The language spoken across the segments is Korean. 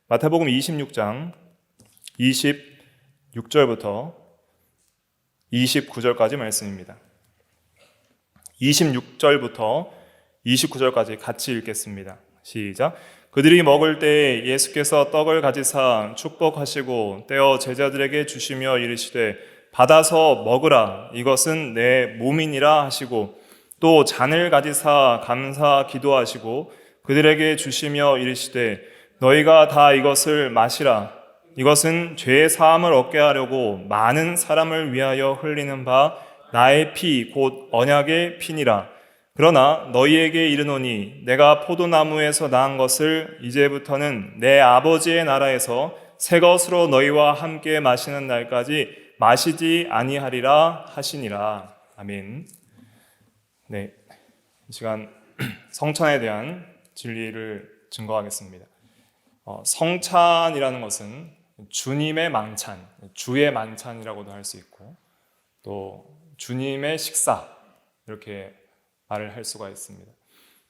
마태복음 26장 26절부터 29절까지 말씀입니다. 26절부터 29절까지 같이 읽겠습니다. 시작. 그들이 먹을 때에 예수께서 떡을 가지사 축복하시고 떼어 제자들에게 주시며 이르시되 받아서 먹으라, 이것은 내 몸이니라 하시고, 또 잔을 가지사 감사 기도하시고 그들에게 주시며 이르시되 너희가 다 이것을 마시라, 이것은 죄 사함을 얻게 하려고 많은 사람을 위하여 흘리는 바 나의 피 곧 언약의 피니라. 그러나 너희에게 이르노니 내가 포도나무에서 낳은 것을 이제부터는 내 아버지의 나라에서 새 것으로 너희와 함께 마시는 날까지 마시지 아니하리라 하시니라. 아멘. 네, 이 시간 성찬에 대한 진리를 증거하겠습니다. 성찬이라는 것은 주님의 만찬, 주의 만찬이라고도 할 수 있고, 또 주님의 식사, 이렇게 말을 할 수가 있습니다.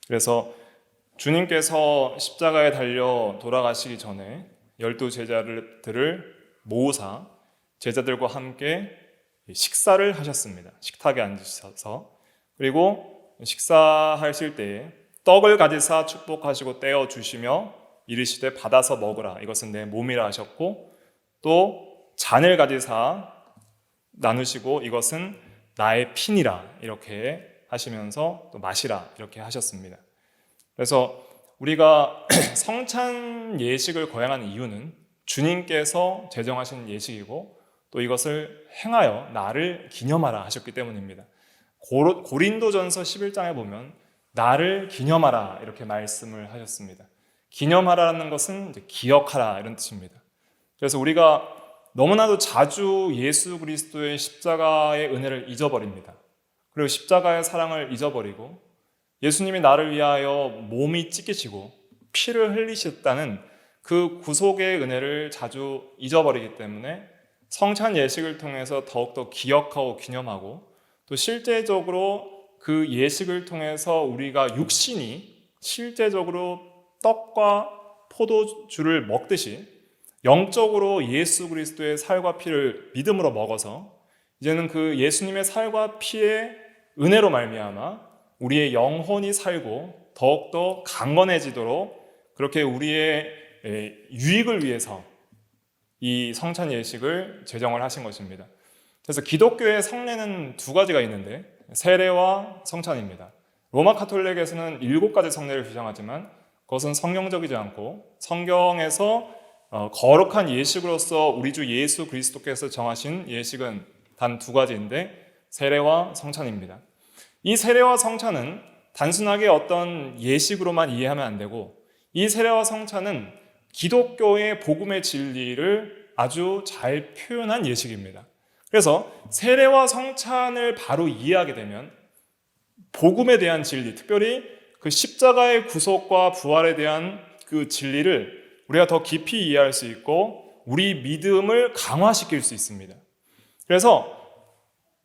그래서 주님께서 십자가에 달려 돌아가시기 전에 12제자들을 모으사 제자들과 함께 식사를 하셨습니다. 식탁에 앉으셔서. 그리고 식사하실 때에 떡을 가지사 축복하시고 떼어 주시며 이르시되 받아서 먹으라, 이것은 내 몸이라 하셨고, 또 잔을 가지사 나누시고 이것은 나의 피니라 이렇게 하시면서 또 마시라 이렇게 하셨습니다. 그래서 우리가 성찬 예식을 거행하는 이유는 주님께서 제정하신 예식이고, 또 이것을 행하여 나를 기념하라 하셨기 때문입니다. 고린도전서 11장에 보면 나를 기념하라 이렇게 말씀을 하셨습니다. 기념하라는 것은 기억하라 이런 뜻입니다. 그래서 우리가 너무나도 자주 예수 그리스도의 십자가의 은혜를 잊어버립니다. 그리고 십자가의 사랑을 잊어버리고 예수님이 나를 위하여 몸이 찢기시고 피를 흘리셨다는 그 구속의 은혜를 자주 잊어버리기 때문에 성찬 예식을 통해서 더욱더 기억하고 기념하고, 또 실제적으로 그 예식을 통해서 우리가 육신이 실제적으로 떡과 포도주를 먹듯이 영적으로 예수 그리스도의 살과 피를 믿음으로 먹어서 이제는 그 예수님의 살과 피의 은혜로 말미암아 우리의 영혼이 살고 더욱더 강건해지도록 그렇게 우리의 유익을 위해서 이 성찬 예식을 제정을 하신 것입니다. 그래서 기독교의 성례는 두 가지가 있는데 세례와 성찬입니다. 로마 카톨릭에서는 7가지 성례를 주장하지만 그것은 성경적이지 않고 성경에서 거룩한 예식으로서 우리 주 예수 그리스도께서 정하신 예식은 단 2가지인데 세례와 성찬입니다. 이 세례와 성찬은 단순하게 어떤 예식으로만 이해하면 안 되고, 이 세례와 성찬은 기독교의 복음의 진리를 아주 잘 표현한 예식입니다. 그래서 세례와 성찬을 바로 이해하게 되면 복음에 대한 진리, 특별히 그 십자가의 구속과 부활에 대한 그 진리를 우리가 더 깊이 이해할 수 있고 우리 믿음을 강화시킬 수 있습니다. 그래서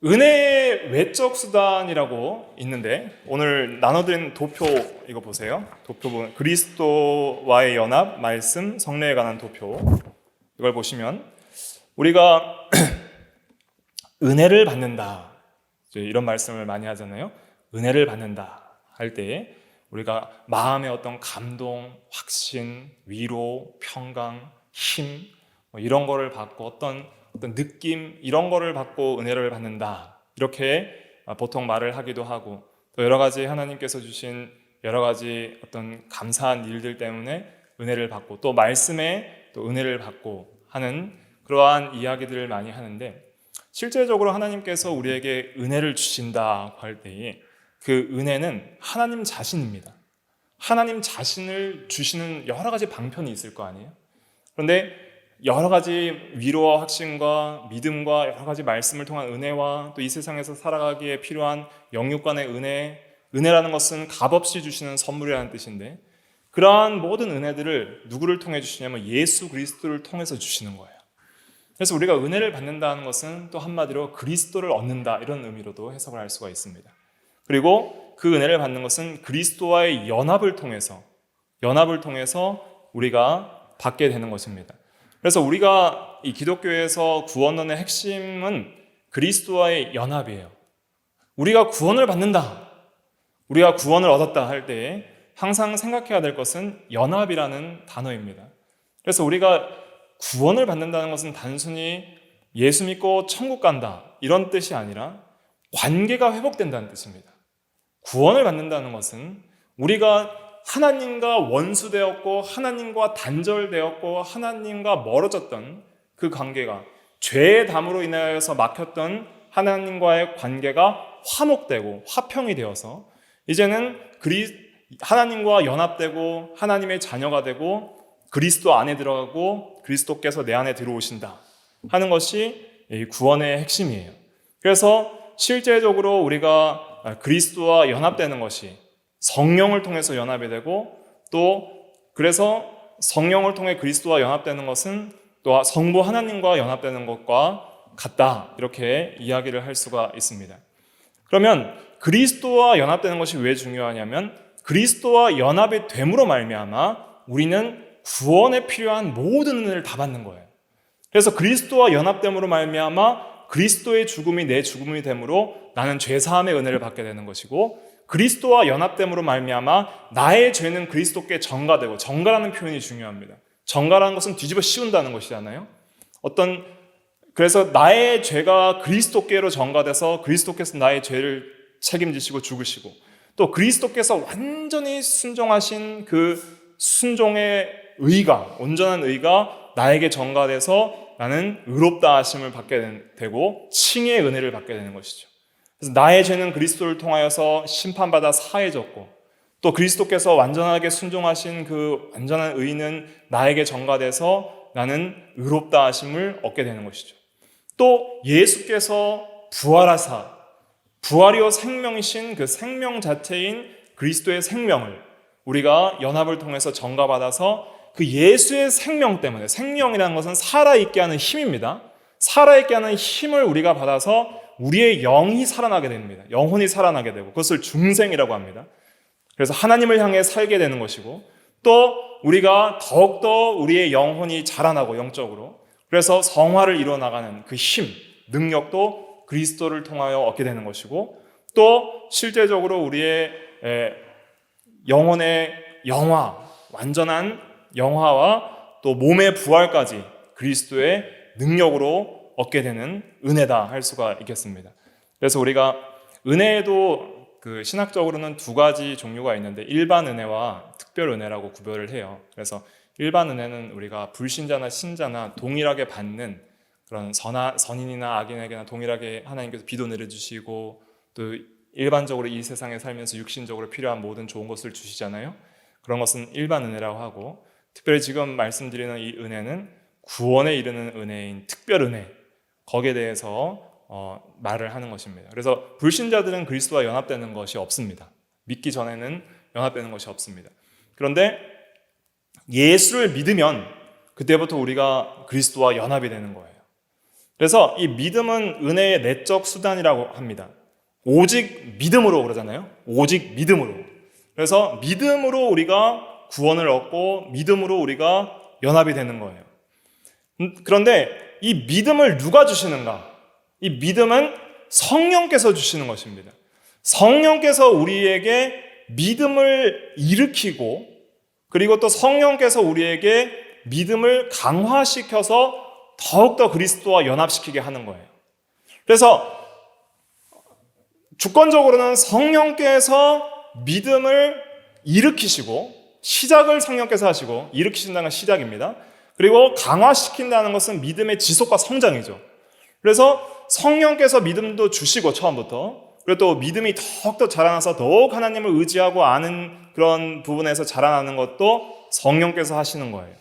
은혜의 외적 수단이라고 있는데, 오늘 나눠드린 도표 이거 보세요. 도표 보면 그리스도와의 연합, 말씀, 성례에 관한 도표, 이걸 보시면 우리가 은혜를 받는다, 이런 말씀을 많이 하잖아요. 은혜를 받는다 할 때 우리가 마음의 어떤 감동, 확신, 위로, 평강, 힘, 이런 거를 받고 어떤 느낌, 이런 거를 받고 은혜를 받는다, 이렇게 보통 말을 하기도 하고, 또 여러 가지 하나님께서 주신 여러 가지 어떤 감사한 일들 때문에 은혜를 받고, 또 말씀에 또 은혜를 받고 하는 그러한 이야기들을 많이 하는데, 실제적으로 하나님께서 우리에게 은혜를 주신다고 할 때에 그 은혜는 하나님 자신입니다. 하나님 자신을 주시는 여러 가지 방편이 있을 거 아니에요? 그런데 여러 가지 위로와 확신과 믿음과 여러 가지 말씀을 통한 은혜와 또 이 세상에서 살아가기에 필요한 영육간의 은혜라는 것은 값없이 주시는 선물이라는 뜻인데, 그러한 모든 은혜들을 누구를 통해 주시냐면 예수 그리스도를 통해서 주시는 거예요. 그래서 우리가 은혜를 받는다는 것은 또 한마디로 그리스도를 얻는다, 이런 의미로도 해석을 할 수가 있습니다. 그리고 그 은혜를 받는 것은 그리스도와의 연합을 통해서 우리가 받게 되는 것입니다. 그래서 우리가 이 기독교에서 구원론의 핵심은 그리스도와의 연합이에요. 우리가 구원을 받는다, 우리가 구원을 얻었다 할 때에 항상 생각해야 될 것은 연합이라는 단어입니다. 그래서 우리가 구원을 받는다는 것은 단순히 예수 믿고 천국 간다 이런 뜻이 아니라 관계가 회복된다는 뜻입니다. 구원을 받는다는 것은 우리가 하나님과 원수되었고 하나님과 단절되었고 하나님과 멀어졌던 그 관계가 죄의 담으로 인하여서 막혔던 하나님과의 관계가 화목되고 화평이 되어서 이제는 하나님과 연합되고 하나님의 자녀가 되고 그리스도 안에 들어가고 그리스도께서 내 안에 들어오신다 하는 것이 이 구원의 핵심이에요. 그래서 실제적으로 우리가 그리스도와 연합되는 것이 성령을 통해서 연합이 되고 또 그래서 성령을 통해 그리스도와 연합되는 것은 또 성부 하나님과 연합되는 것과 같다 이렇게 이야기를 할 수가 있습니다. 그러면 그리스도와 연합되는 것이 왜 중요하냐면 그리스도와 연합이 됨으로 말미암아 우리는 구원에 필요한 모든 은혜를 다 받는 거예요. 그래서 그리스도와 연합됨으로 말미암아 그리스도의 죽음이 내 죽음이 됨으로 나는 죄사함의 은혜를 받게 되는 것이고 그리스도와 연합됨으로 말미암아 나의 죄는 그리스도께 전가되고 전가라는 표현이 중요합니다. 전가라는 것은 뒤집어 씌운다는 것이잖아요. 그래서 나의 죄가 그리스도께로 전가돼서 그리스도께서 나의 죄를 책임지시고 죽으시고 또 그리스도께서 완전히 순종하신 그 순종의 의가 온전한 의가 나에게 전가돼서 나는 의롭다 하심을 받게 되고 칭의의 은혜를 받게 되는 것이죠. 그래서 나의 죄는 그리스도를 통하여서 심판받아 사해졌고 또 그리스도께서 완전하게 순종하신 그 완전한 의는 나에게 전가돼서 나는 의롭다 하심을 얻게 되는 것이죠. 또 예수께서 부활하사 부활이요 생명이신 그 생명 자체인 그리스도의 생명을 우리가 연합을 통해서 전가받아서 그 예수의 생명 때문에 생명이라는 것은 살아있게 하는 힘입니다. 살아있게 하는 힘을 우리가 받아서 우리의 영이 살아나게 됩니다. 영혼이 살아나게 되고 그것을 중생이라고 합니다. 그래서 하나님을 향해 살게 되는 것이고 또 우리가 더욱더 우리의 영혼이 자라나고 영적으로 그래서 성화를 이루어나가는 그 힘, 능력도 그리스도를 통하여 얻게 되는 것이고 또 실제적으로 우리의 영혼의 영화, 완전한 영화와 또 몸의 부활까지 그리스도의 능력으로 얻게 되는 은혜다 할 수가 있겠습니다. 그래서 우리가 은혜에도 그 신학적으로는 두 가지 종류가 있는데 일반 은혜와 특별 은혜라고 구별을 해요. 그래서 일반 은혜는 우리가 불신자나 신자나 동일하게 받는 그런 선인이나 악인에게나 동일하게 하나님께서 비도 내려주시고 또 일반적으로 이 세상에 살면서 육신적으로 필요한 모든 좋은 것을 주시잖아요. 그런 것은 일반 은혜라고 하고 특별히 지금 말씀드리는 이 은혜는 구원에 이르는 은혜인 특별 은혜 거기에 대해서 말을 하는 것입니다. 그래서 불신자들은 그리스도와 연합되는 것이 없습니다. 믿기 전에는 연합되는 것이 없습니다. 그런데 예수를 믿으면 그때부터 우리가 그리스도와 연합이 되는 거예요. 그래서 이 믿음은 은혜의 내적 수단이라고 합니다. 오직 믿음으로 그러잖아요. 오직 믿음으로. 그래서 믿음으로 우리가 구원을 얻고 믿음으로 우리가 연합이 되는 거예요. 그런데 이 믿음을 누가 주시는가? 이 믿음은 성령께서 주시는 것입니다. 성령께서 우리에게 믿음을 일으키고 그리고 또 성령께서 우리에게 믿음을 강화시켜서 더욱더 그리스도와 연합시키게 하는 거예요. 그래서 주권적으로는 성령께서 믿음을 일으키시고 시작을 성령께서 하시고 일으키신다는 건 시작입니다. 그리고 강화시킨다는 것은 믿음의 지속과 성장이죠. 그래서 성령께서 믿음도 주시고 처음부터 그리고 또 믿음이 더욱더 자라나서 더욱 하나님을 의지하고 아는 그런 부분에서 자라나는 것도 성령께서 하시는 거예요.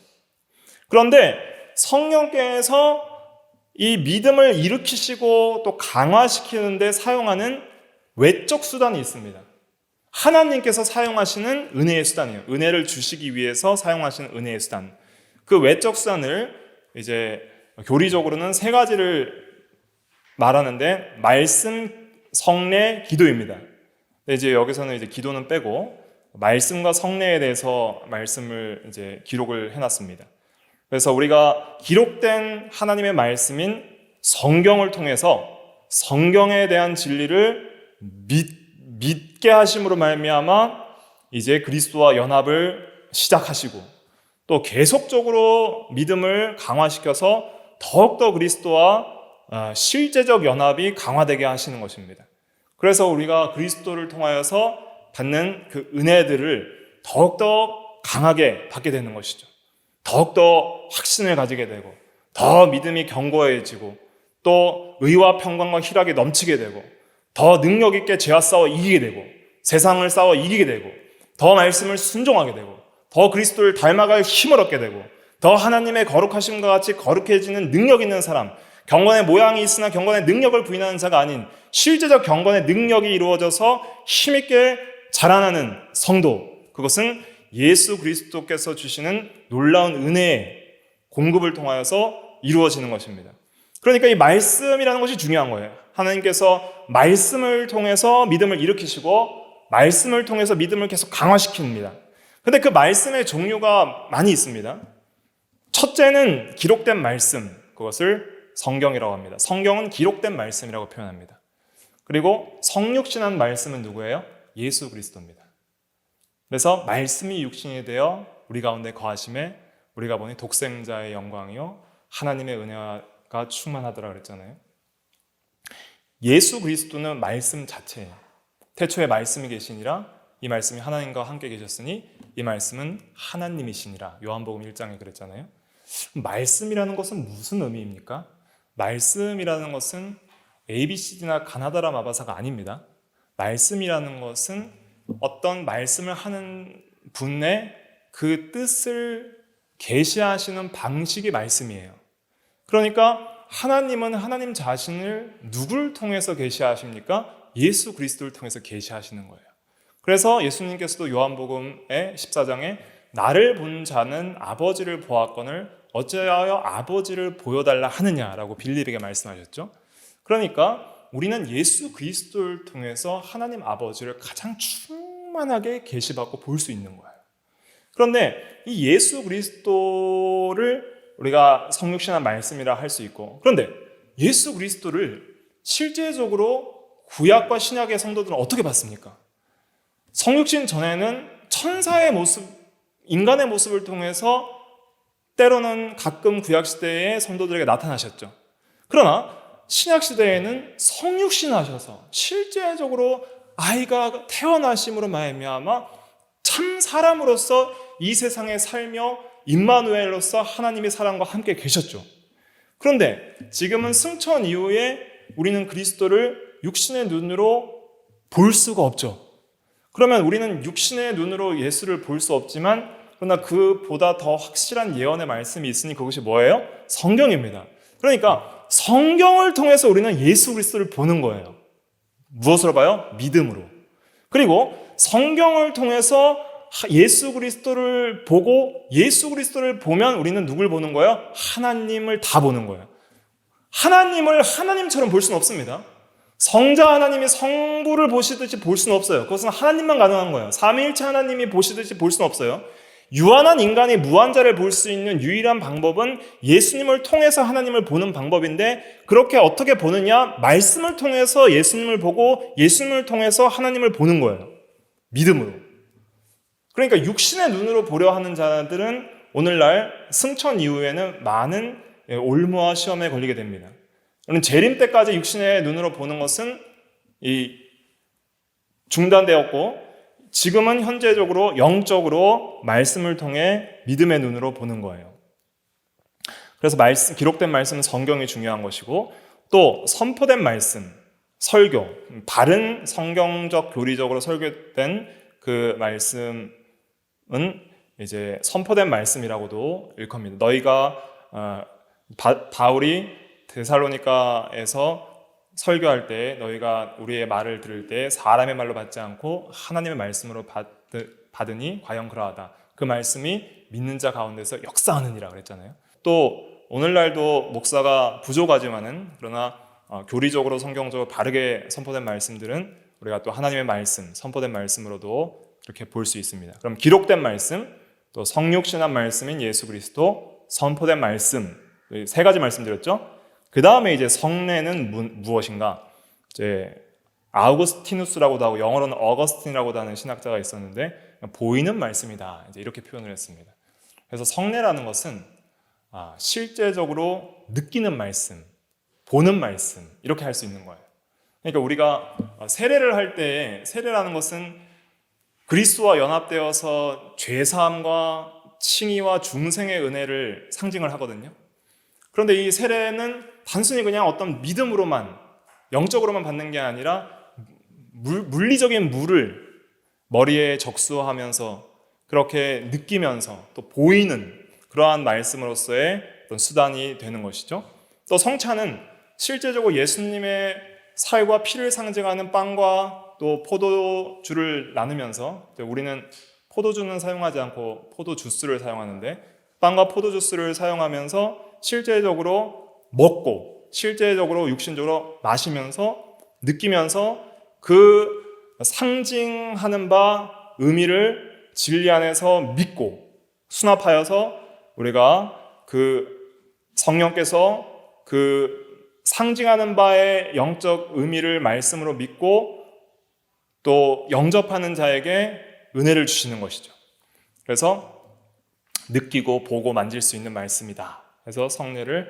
그런데 성령께서 이 믿음을 일으키시고 또 강화시키는데 사용하는 외적 수단이 있습니다. 하나님께서 사용하시는 은혜의 수단이에요. 은혜를 주시기 위해서 사용하시는 은혜의 수단. 그 외적 수단을 이제 교리적으로는 세 가지를 말하는데 말씀, 성례, 기도입니다. 근데 이제 여기서는 이제 기도는 빼고 말씀과 성례에 대해서 말씀을 이제 기록을 해놨습니다. 그래서 우리가 기록된 하나님의 말씀인 성경을 통해서 성경에 대한 진리를 믿게 하심으로 말미암아 이제 그리스도와 연합을 시작하시고 또 계속적으로 믿음을 강화시켜서 더욱더 그리스도와 실제적 연합이 강화되게 하시는 것입니다. 그래서 우리가 그리스도를 통하여서 받는 그 은혜들을 더욱더 강하게 받게 되는 것이죠. 더욱더 확신을 가지게 되고 더 믿음이 견고해지고 또 의와 평강과 희락이 넘치게 되고 더 능력 있게 죄와 싸워 이기게 되고 세상을 싸워 이기게 되고 더 말씀을 순종하게 되고 더 그리스도를 닮아갈 힘을 얻게 되고 더 하나님의 거룩하심과 같이 거룩해지는 능력 있는 사람, 경건의 모양이 있으나 경건의 능력을 부인하는 자가 아닌 실제적 경건의 능력이 이루어져서 힘있게 자라나는 성도, 그것은 예수 그리스도께서 주시는 놀라운 은혜의 공급을 통하여서 이루어지는 것입니다. 그러니까 이 말씀이라는 것이 중요한 거예요. 하나님께서 말씀을 통해서 믿음을 일으키시고 말씀을 통해서 믿음을 계속 강화시킵니다. 근데 그 말씀의 종류가 많이 있습니다. 첫째는 기록된 말씀, 그것을 성경이라고 합니다. 성경은 기록된 말씀이라고 표현합니다. 그리고 성육신한 말씀은 누구예요? 예수 그리스도입니다. 그래서 말씀이 육신이 되어 우리 가운데 거하심에 우리가 보니 독생자의 영광이요 하나님의 은혜가 충만하더라 그랬잖아요. 예수 그리스도는 말씀 자체예요. 태초에 말씀이 계시니라 이 말씀이 하나님과 함께 계셨으니 이 말씀은 하나님이시니라 요한복음 1장에 그랬잖아요. 말씀이라는 것은 무슨 의미입니까? 말씀이라는 것은 ABCD나 가나다라 마바사가 아닙니다. 말씀이라는 것은 어떤 말씀을 하는 분의 그 뜻을 계시하시는 방식이 말씀이에요. 그러니까 하나님은 하나님 자신을 누굴 통해서 계시하십니까? 예수 그리스도를 통해서 계시하시는 거예요. 그래서 예수님께서도 요한복음의 14장에 나를 본 자는 아버지를 보았거늘 어찌하여 아버지를 보여달라 하느냐라고 빌립에게 말씀하셨죠. 그러니까 우리는 예수 그리스도를 통해서 하나님 아버지를 가장 충만하게 계시받고 볼 수 있는 거예요. 그런데 이 예수 그리스도를 우리가 성육신한 말씀이라 할 수 있고, 그런데 예수 그리스도를 실제적으로 구약과 신약의 성도들은 어떻게 봤습니까? 성육신 전에는 천사의 모습, 인간의 모습을 통해서 때로는 가끔 구약시대의 성도들에게 나타나셨죠. 그러나 신약시대에는 성육신하셔서 실제적으로 아이가 태어나심으로 말미암아 참 사람으로서 이 세상에 살며 임마누엘로서 하나님의 사랑과 함께 계셨죠. 그런데 지금은 승천 이후에 우리는 그리스도를 육신의 눈으로 볼 수가 없죠. 그러면 우리는 육신의 눈으로 예수를 볼 수 없지만 그러나 그보다 더 확실한 예언의 말씀이 있으니 그것이 뭐예요? 성경입니다. 그러니까 성경을 통해서 우리는 예수 그리스도를 보는 거예요. 무엇으로 봐요? 믿음으로. 그리고 성경을 통해서 예수 그리스도를 보고 예수 그리스도를 보면 우리는 누굴 보는 거예요? 하나님을 다 보는 거예요. 하나님을 하나님처럼 볼 수는 없습니다. 성자 하나님이 성부를 보시듯이 볼 수는 없어요. 그것은 하나님만 가능한 거예요. 삼위일체 하나님이 보시듯이 볼 수는 없어요. 유한한 인간이 무한자를 볼 수 있는 유일한 방법은 예수님을 통해서 하나님을 보는 방법인데 그렇게 어떻게 보느냐? 말씀을 통해서 예수님을 보고 예수님을 통해서 하나님을 보는 거예요. 믿음으로. 그러니까 육신의 눈으로 보려 하는 자들은 오늘날 승천 이후에는 많은 올무와 시험에 걸리게 됩니다. 재림 때까지 육신의 눈으로 보는 것은 중단되었고 지금은 현재적으로 영적으로 말씀을 통해 믿음의 눈으로 보는 거예요. 그래서 기록된 말씀은 성경이 중요한 것이고 또 선포된 말씀, 설교, 바른 성경적 교리적으로 설교된 그 말씀은 이제 선포된 말씀이라고도 일컫니다. 너희가 바울이 데살로니가에서 설교할 때 너희가 우리의 말을 들을 때 사람의 말로 받지 않고 하나님의 말씀으로 받으니 과연 그러하다. 그 말씀이 믿는 자 가운데서 역사하느니라 그랬잖아요. 또 오늘날도 목사가 부족하지만은 그러나 교리적으로 성경적으로 바르게 선포된 말씀들은 우리가 또 하나님의 말씀, 선포된 말씀으로도 이렇게 볼 수 있습니다. 그럼 기록된 말씀, 또 성육신한 말씀인 예수 그리스도, 선포된 말씀, 세 가지 말씀드렸죠. 그 다음에 이제 성례는 무엇인가? 이제 아우구스티누스라고도 하고 영어로는 어거스틴이라고도 하는 신학자가 있었는데 보이는 말씀이다. 이제 이렇게 표현을 했습니다. 그래서 성례라는 것은 실제적으로 느끼는 말씀, 보는 말씀 이렇게 할 수 있는 거예요. 그러니까 우리가 세례를 할 때 세례라는 것은 그리스도와 연합되어서 죄사함과 칭의와 중생의 은혜를 상징을 하거든요. 그런데 이 세례는 단순히 그냥 어떤 믿음으로만 영적으로만 받는 게 아니라 물리적인 물을 머리에 적수하면서 그렇게 느끼면서 또 보이는 그러한 말씀으로서의 어떤 수단이 되는 것이죠. 또 성찬은 실제적으로 예수님의 살과 피를 상징하는 빵과 또 포도주를 나누면서 우리는 포도주는 사용하지 않고 포도주스를 사용하는데 빵과 포도주스를 사용하면서 실제적으로 먹고 실제적으로 육신적으로 마시면서 느끼면서 그 상징하는 바 의미를 진리 안에서 믿고 수납하여서 우리가 그 성령께서 그 상징하는 바의 영적 의미를 말씀으로 믿고 또 영접하는 자에게 은혜를 주시는 것이죠. 그래서 느끼고 보고 만질 수 있는 말씀이다. 그래서 성례를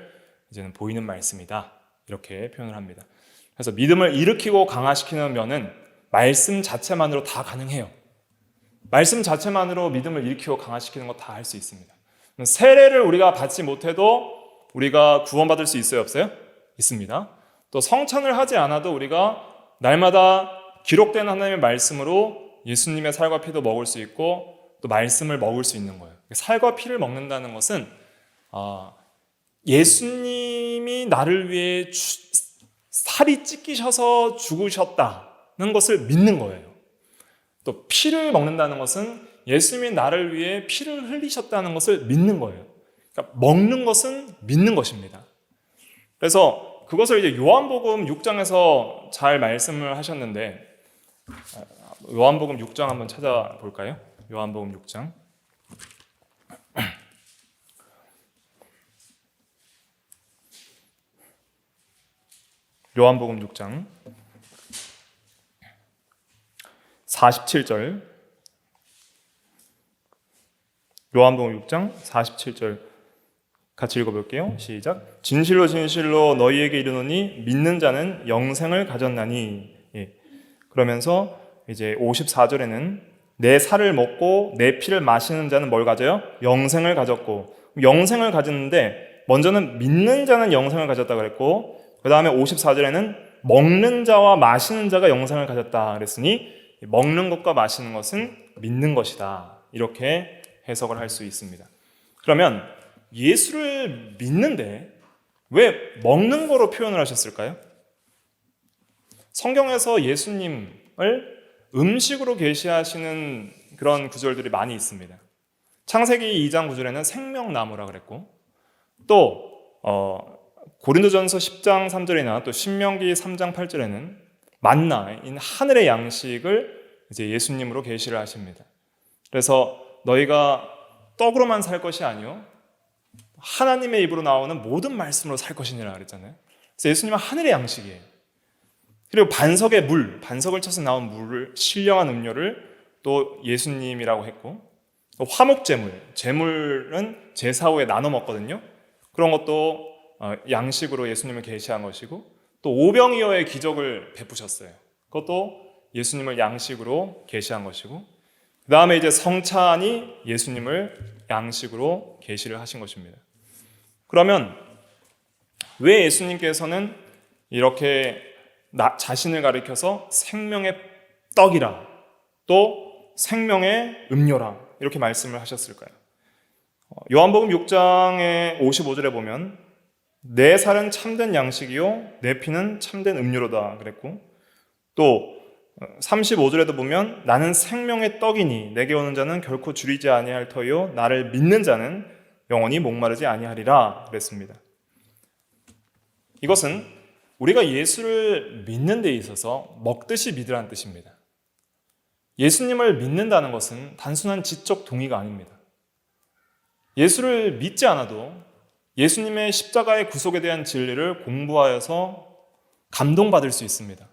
이제는 보이는 말씀이다. 이렇게 표현을 합니다. 그래서 믿음을 일으키고 강화시키는 면은 말씀 자체만으로 다 가능해요. 말씀 자체만으로 믿음을 일으키고 강화시키는 거 다 할 수 있습니다. 세례를 우리가 받지 못해도 우리가 구원받을 수 있어요, 없어요? 있습니다. 또 성찬을 하지 않아도 우리가 날마다 기록된 하나님의 말씀으로 예수님의 살과 피도 먹을 수 있고 또 말씀을 먹을 수 있는 거예요. 살과 피를 먹는다는 것은 예수님이 나를 위해 살이 찢기셔서 죽으셨다는 것을 믿는 거예요. 또 피를 먹는다는 것은 예수님이 나를 위해 피를 흘리셨다는 것을 믿는 거예요. 그러니까 먹는 것은 믿는 것입니다. 그래서 그것을 이제 요한복음 6장에서 잘 말씀을 하셨는데 요한복음 6장 한번 찾아볼까요? 요한복음 6장. 요한복음 6장 47절. 요한복음 6장 47절 같이 읽어볼게요. 시작. 진실로 진실로 너희에게 이르노니 믿는 자는 영생을 가졌나니. 그러면서 이제 54절에는 내 살을 먹고 내 피를 마시는 자는 뭘 가져요? 영생을 가졌고. 영생을 가졌는데 먼저는 믿는 자는 영생을 가졌다 그랬고 그 다음에 54절에는 먹는 자와 마시는 자가 영생을 가졌다 그랬으니 먹는 것과 마시는 것은 믿는 것이다. 이렇게 해석을 할 수 있습니다. 그러면 예수를 믿는데 왜 먹는 거로 표현을 하셨을까요? 성경에서 예수님을 음식으로 계시하시는 그런 구절들이 많이 있습니다. 창세기 2장 9절에는 생명나무라 그랬고 또 고린도전서 10장 3절이나 또 신명기 3장 8절에는 만나인 하늘의 양식을 이제 예수님으로 계시를 하십니다. 그래서 너희가 떡으로만 살 것이 아니요 하나님의 입으로 나오는 모든 말씀으로 살 것이니라 그랬잖아요. 그래서 예수님은 하늘의 양식이에요. 그리고 반석의 물, 반석을 쳐서 나온 물을 신령한 음료를 또 예수님이라고 했고 또 화목제물, 제물은 제사 후에 나눠 먹거든요. 그런 것도 양식으로 예수님을 계시한 것이고 또 오병이어의 기적을 베푸셨어요. 그것도 예수님을 양식으로 계시한 것이고 그 다음에 이제 성찬이 예수님을 양식으로 계시를 하신 것입니다. 그러면 왜 예수님께서는 이렇게 자신을 가리켜서 생명의 떡이라 또 생명의 음료라 이렇게 말씀을 하셨을까요? 요한복음 6장의 55절에 보면 내 살은 참된 양식이요 내 피는 참된 음료로다 그랬고 또 35절에도 보면 나는 생명의 떡이니 내게 오는 자는 결코 줄이지 아니할 터요 나를 믿는 자는 영원히 목마르지 아니하리라 그랬습니다. 이것은 우리가 예수를 믿는 데 있어서 먹듯이 믿으라는 뜻입니다. 예수님을 믿는다는 것은 단순한 지적 동의가 아닙니다. 예수를 믿지 않아도 예수님의 십자가의 구속에 대한 진리를 공부하여서 감동받을 수 있습니다.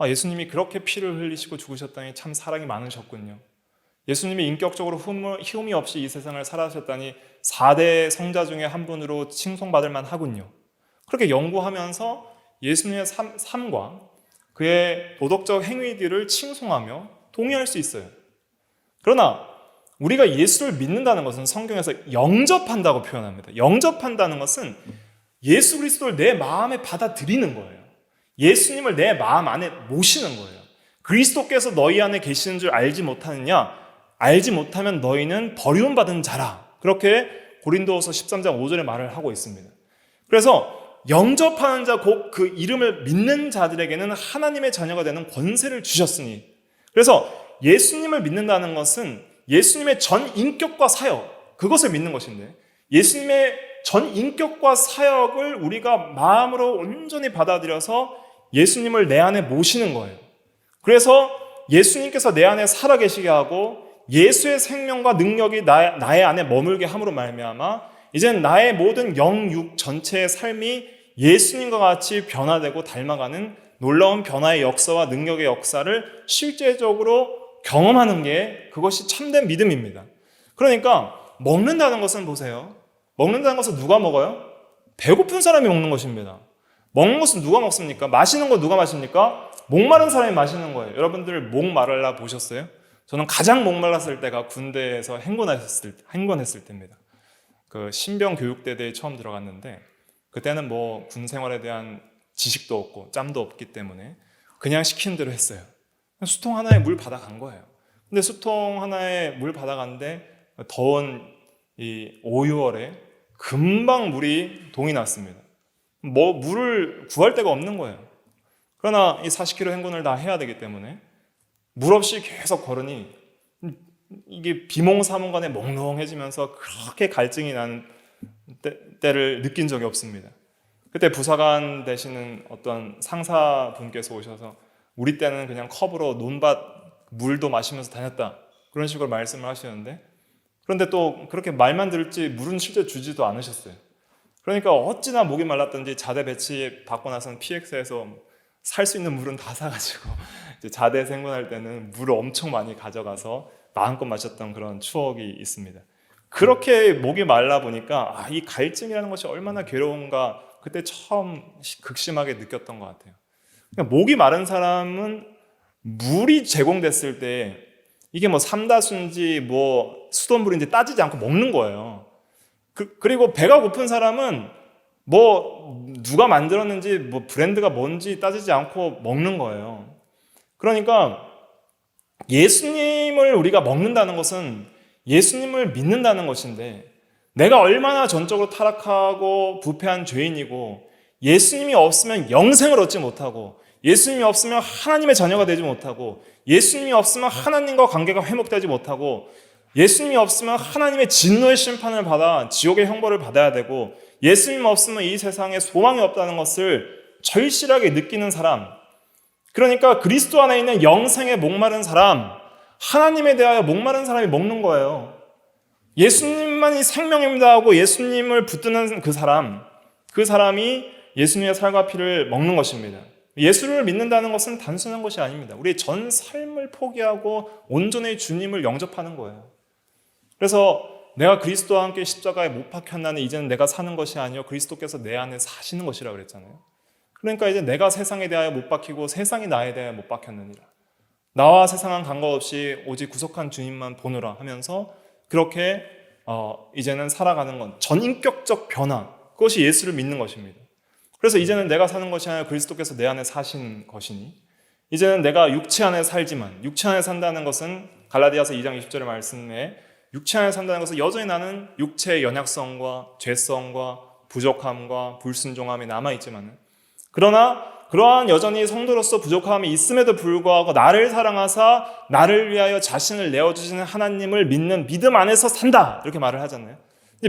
예수님이 그렇게 피를 흘리시고 죽으셨다니 참 사랑이 많으셨군요. 예수님이 인격적으로 흠이 없이 이 세상을 살아셨다니 4대 성자 중에 한 분으로 칭송받을 만하군요. 그렇게 연구하면서 예수님의 삶과 그의 도덕적 행위들을 칭송하며 동의할 수 있어요. 그러나 우리가 예수를 믿는다는 것은 성경에서 영접한다고 표현합니다. 영접한다는 것은 예수 그리스도를 내 마음에 받아들이는 거예요. 예수님을 내 마음 안에 모시는 거예요. 그리스도께서 너희 안에 계시는 줄 알지 못하느냐? 알지 못하면 너희는 버림받은 자라. 그렇게 고린도후서 13장 5절에 말을 하고 있습니다. 그래서 영접하는 자, 곧 그 이름을 믿는 자들에게는 하나님의 자녀가 되는 권세를 주셨으니, 그래서 예수님을 믿는다는 것은 예수님의 전 인격과 사역, 그것을 믿는 것인데, 예수님의 전 인격과 사역을 우리가 마음으로 온전히 받아들여서 예수님을 내 안에 모시는 거예요. 그래서 예수님께서 내 안에 살아계시게 하고 예수의 생명과 능력이 나의 안에 머물게 함으로 말미암아 이제는 나의 모든 영육 전체의 삶이 예수님과 같이 변화되고 닮아가는 놀라운 변화의 역사와 능력의 역사를 실제적으로 경험하는 게 그것이 참된 믿음입니다. 그러니까 먹는다는 것은 보세요. 먹는다는 것은 누가 먹어요? 배고픈 사람이 먹는 것입니다. 먹는 것은 누가 먹습니까? 마시는 거 누가 마십니까? 목마른 사람이 마시는 거예요. 여러분들 목 마르라 보셨어요? 저는 가장 목말랐을 때가 군대에서 행군했을 때입니다. 그 신병교육대대에 처음 들어갔는데 그때는 뭐 군 생활에 대한 지식도 없고 짬도 없기 때문에 그냥 시키는 대로 했어요. 수통 하나에 물 받아간 거예요. 근데 수통 하나에 물 받아갔는데 더운 이 5, 6월에 금방 물이 동이 났습니다. 뭐 물을 구할 데가 없는 거예요. 그러나 이 40km 행군을 다 해야 되기 때문에 물 없이 계속 걸으니 이게 비몽사몽간에 몽롱해지면서 그렇게 갈증이 나는 때를 느낀 적이 없습니다. 그때 부사관 되시는 어떤 상사분께서 오셔서 우리 때는 그냥 컵으로 논밭 물도 마시면서 다녔다, 그런 식으로 말씀을 하시는데, 그런데 또 그렇게 말만 들을지 물은 실제 주지도 않으셨어요. 그러니까 어찌나 목이 말랐던지 자대 배치 받고 나서는 PX에서 살 수 있는 물은 다 사가지고 이제 자대 생군할 때는 물을 엄청 많이 가져가서 마음껏 마셨던 그런 추억이 있습니다. 그렇게 목이 말라 보니까 이 갈증이라는 것이 얼마나 괴로운가 그때 처음 극심하게 느꼈던 것 같아요. 그러니까 목이 마른 사람은 물이 제공됐을 때 이게 뭐 삼다수인지 뭐 수돗물인지 따지지 않고 먹는 거예요. 그리고 배가 고픈 사람은 뭐 누가 만들었는지 뭐 브랜드가 뭔지 따지지 않고 먹는 거예요. 그러니까 예수님을 우리가 먹는다는 것은 예수님을 믿는다는 것인데, 내가 얼마나 전적으로 타락하고 부패한 죄인이고 예수님이 없으면 영생을 얻지 못하고 예수님이 없으면 하나님의 자녀가 되지 못하고 예수님이 없으면 하나님과 관계가 회복되지 못하고 예수님이 없으면 하나님의 진노의 심판을 받아 지옥의 형벌을 받아야 되고 예수님 없으면 이 세상에 소망이 없다는 것을 절실하게 느끼는 사람, 그러니까 그리스도 안에 있는 영생에 목마른 사람, 하나님에 대하여 목마른 사람이 먹는 거예요. 예수님만이 생명입니다 하고 예수님을 붙드는 그 사람이 예수님의 살과 피를 먹는 것입니다. 예수를 믿는다는 것은 단순한 것이 아닙니다. 우리의 전 삶을 포기하고 온전히 주님을 영접하는 거예요. 그래서 내가 그리스도와 함께 십자가에 못 박혔나니 이제는 내가 사는 것이 아니요 그리스도께서 내 안에 사시는 것이라 그랬잖아요. 그러니까 이제 내가 세상에 대하여 못 박히고 세상이 나에 대하여 못 박혔느니라. 나와 세상은 관계없이 오직 구속한 주님만 보느라 하면서 그렇게 이제는 살아가는 건 전인격적 변화, 그것이 예수를 믿는 것입니다. 그래서 이제는 내가 사는 것이 아니라 그리스도께서 내 안에 사신 것이니 이제는 내가 육체 안에 살지만, 육체 안에 산다는 것은 갈라디아서 2장 20절의 말씀에 육체 안에 산다는 것은 여전히 나는 육체의 연약성과 죄성과 부족함과 불순종함이 남아있지만, 그러나 그러한 여전히 성도로서 부족함이 있음에도 불구하고 나를 사랑하사 나를 위하여 자신을 내어주시는 하나님을 믿는 믿음 안에서 산다, 이렇게 말을 하잖아요.